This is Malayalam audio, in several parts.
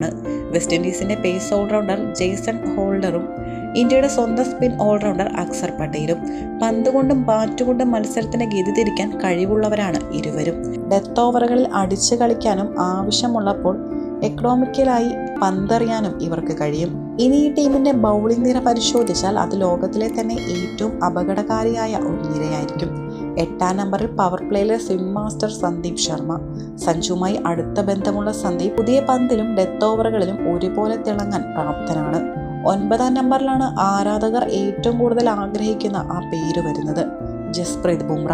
വെസ്റ്റ് ഇൻഡീസിന്റെ പേസ് ഓൾറൗണ്ടർ ജെയ്സൺ ഹോൾഡറും ഇന്ത്യയുടെ സ്വന്തം സ്പിൻ ഓൾറൗണ്ടർ അക്സർ പട്ടേലും പന്ത് കൊണ്ടും ബാറ്റ് കൊണ്ടും മത്സരത്തിന്റെ ഗതി തിരിക്കാൻ കഴിവുള്ളവരാണ് ഇരുവരും. ഡെത്ത് ഓവറുകളിൽ അടിച്ചു കളിക്കാനും ആവശ്യമുള്ളപ്പോൾ എക്കണോമിക്കലായി പന്തെറിയാനും ഇവർക്ക് കഴിയും. ഇനി ഈ ടീമിന്റെ ബൗളിംഗ് നിര പരിശോധിച്ചാൽ അത് ലോകത്തിലെ തന്നെ ഏറ്റവും അപകടകാരിയായ ഒരു നിരയായിരിക്കും. 8ാം നമ്പറിൽ പവർ പ്ലേയിലെ സ്വിം മാസ്റ്റർ സന്ദീപ് ശർമ്മ. സഞ്ജുവുമായി അടുത്ത ബന്ധമുള്ള സന്ദീപ് പുതിയ പന്തിലും ഡെത്ത് ഓവറുകളിലും ഒരുപോലെ തിളങ്ങാൻ പ്രാപ്തനാണ്. 9ാം നമ്പറിലാണ് ആരാധകർ ഏറ്റവും കൂടുതൽ ആഗ്രഹിക്കുന്ന ആ പേര് വരുന്നത്, ജസ്പ്രീത് ബുംറ.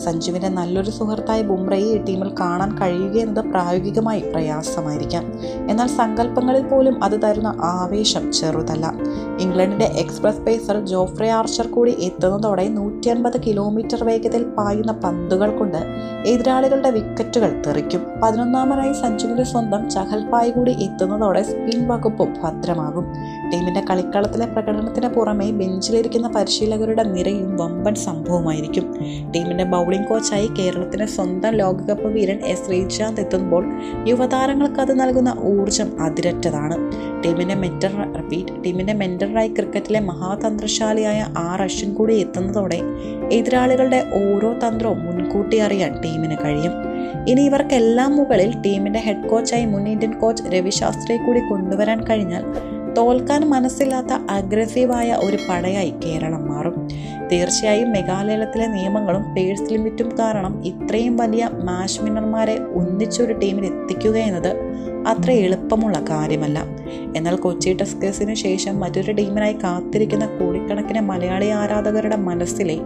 സഞ്ജുവിന്റെ നല്ലൊരു സുഹൃത്തായ ബുംറയെ ഈ ടീമിൽ കാണാൻ കഴിയുകയെന്നത് പ്രായോഗികമായി പ്രയാസമായിരിക്കാം. എന്നാൽ സങ്കല്പങ്ങളിൽ പോലും അത് തരുന്ന ആവേശം ചെറുതല്ല. ഇംഗ്ലണ്ടിന്റെ എക്സ്പ്രസ് പേസർ ജോഫ്രെ ആർച്ചർ കൂടി എത്തുന്നതോടെ 150 കിലോമീറ്റർ വേഗതയിൽ പായുന്ന പന്തുകൾ കൊണ്ട് എതിരാളികളുടെ വിക്കറ്റുകൾ തെറിക്കും. 11ാമനായി സഞ്ജുവിന്റെ സ്വന്തം ചഹൽപായ് കൂടി എത്തുന്നതോടെ സ്പിൻ വകുപ്പും ഭദ്രമാകും. ടീമിന്റെ കളിക്കളത്തിലെ പ്രകടനത്തിന് പുറമെ ബെഞ്ചിലിരിക്കുന്ന പരിശീലകരുടെ നിരയും വമ്പൻ സംഭവമായിരിക്കും. ടീമിന്റെ ബൗളിംഗ് കോച്ചായി കേരളത്തിന്റെ സ്വന്തം ലോകകപ്പ് വീരൻ S ശ്രീശാന്ത് എത്തുമ്പോൾ യുവതാരങ്ങൾക്ക് അത് നൽകുന്ന ഊർജം അതിരറ്റതാണ്. ടീമിന്റെ മെന്ററായി ക്രിക്കറ്റിലെ മഹാതന്ത്രശാലിയായ R അശ്വിൻ കൂടി എത്തുന്നതോടെ എതിരാളികളുടെ ഓരോ തന്ത്രവും മുൻകൂട്ടി അറിയാൻ ടീമിന് കഴിയും. ഇനി ഇവർക്കെല്ലാം മുകളിൽ ടീമിന്റെ ഹെഡ് കോച്ചായി മുൻ ഇന്ത്യൻ കോച്ച് രവി ശാസ്ത്രിയെ കൂടി കൊണ്ടുവരാൻ കഴിഞ്ഞാൽ തോൽക്കാൻ മനസ്സില്ലാത്ത അഗ്രസീവായ ഒരു പടയായി കേരളം മാറും. തീർച്ചയായും മെഗാലയത്തിലെ നിയമങ്ങളും പേഴ്സ് ലിമിറ്റും കാരണം ഇത്രയും വലിയ മാച്ച് വിന്നർമാരെ ഒന്നിച്ചൊരു ടീമിൽ എത്തിക്കുക എന്നത് അത്ര എളുപ്പമുള്ള കാര്യമല്ല. എന്നാൽ കൊച്ചി ടസ്കേഴ്സിന് ശേഷം മറ്റൊരു ടീമിനായി കാത്തിരിക്കുന്ന കോടിക്കണക്കിന് മലയാളി ആരാധകരുടെ മനസ്സിലെ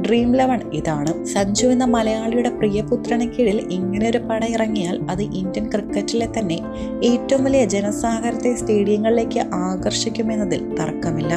ഡ്രീം 11 ഇതാണ്. സഞ്ജു എന്ന മലയാളിയുടെ പ്രിയപുത്രന് കീഴിൽ ഇങ്ങനെയൊരു പട ഇറങ്ങിയാൽ അത് ഇന്ത്യൻ ക്രിക്കറ്റിലെ തന്നെ ഏറ്റവും വലിയ ജനസാഗരത്തെ സ്റ്റേഡിയങ്ങളിലേക്ക് ആകർഷിക്കുമെന്നതിൽ തർക്കമില്ല.